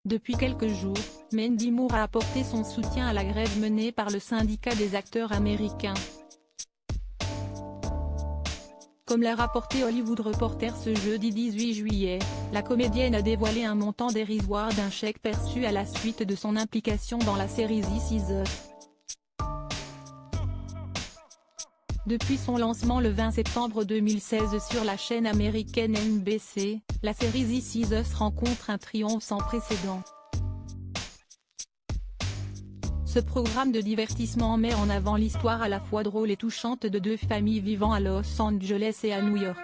Depuis quelques jours, Mandy Moore a apporté son soutien à la grève menée par le syndicat des acteurs américains. Comme l'a rapporté Hollywood Reporter ce jeudi 18 juillet, la comédienne a dévoilé un montant dérisoire d'un chèque perçu à la suite de son implication dans la série This Is Us. Depuis son lancement le 20 septembre 2016 sur la chaîne américaine NBC, la série This Is Us rencontre un triomphe sans précédent. Ce programme de divertissement met en avant l'histoire à la fois drôle et touchante de deux familles vivant à Los Angeles et à New York.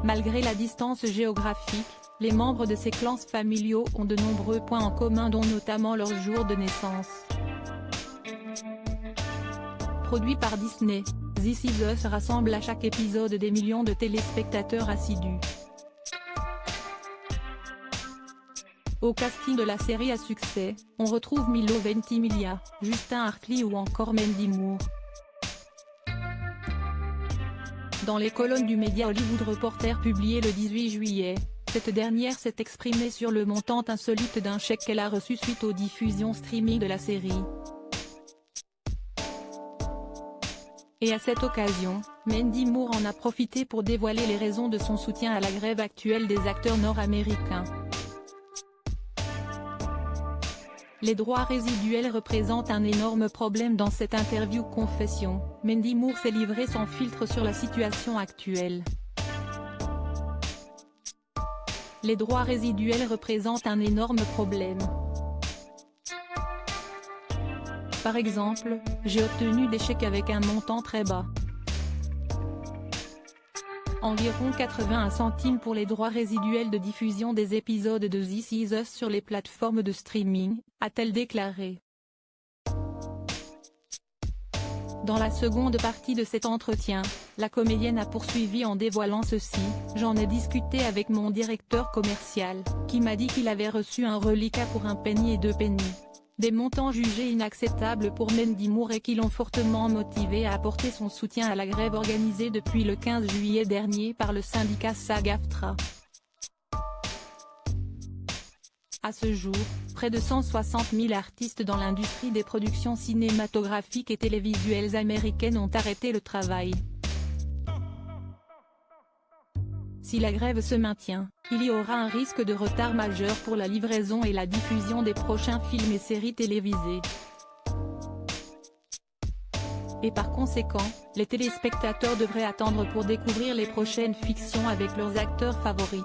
Malgré la distance géographique, les membres de ces clans familiaux ont de nombreux points en commun dont notamment leur jour de naissance. Produit par Disney, This Is Us rassemble à chaque épisode des millions de téléspectateurs assidus. Au casting de la série à succès, on retrouve Milo Ventimiglia, Justin Hartley ou encore Mandy Moore. Dans les colonnes du média Hollywood Reporter publiées le 18 juillet, cette dernière s'est exprimée sur le montant insolite d'un chèque qu'elle a reçu suite aux diffusions streaming de la série. Et à cette occasion, Mandy Moore en a profité pour dévoiler les raisons de son soutien à la grève actuelle des acteurs nord-américains. Les droits résiduels représentent un énorme problème dans cette interview confession. Mandy Moore s'est livrée sans filtre sur la situation actuelle. Les droits résiduels représentent un énorme problème. Par exemple, j'ai obtenu des chèques avec un montant très bas. Environ 81 centimes pour les droits résiduels de diffusion des épisodes de This Is Us sur les plateformes de streaming, a-t-elle déclaré. Dans la seconde partie de cet entretien, la comédienne a poursuivi en dévoilant ceci: « J'en ai discuté avec mon directeur commercial, qui m'a dit qu'il avait reçu un reliquat pour 1 penny et 2 pennies. Des montants jugés inacceptables pour Mandy Moore et qui l'ont fortement motivée à apporter son soutien à la grève organisée depuis le 15 juillet dernier par le syndicat SAG-AFTRA. À ce jour, près de 160 000 artistes dans l'industrie des productions cinématographiques et télévisuelles américaines ont arrêté le travail. Si la grève se maintient, il y aura un risque de retard majeur pour la livraison et la diffusion des prochains films et séries télévisées. Et par conséquent, les téléspectateurs devraient attendre pour découvrir les prochaines fictions avec leurs acteurs favoris.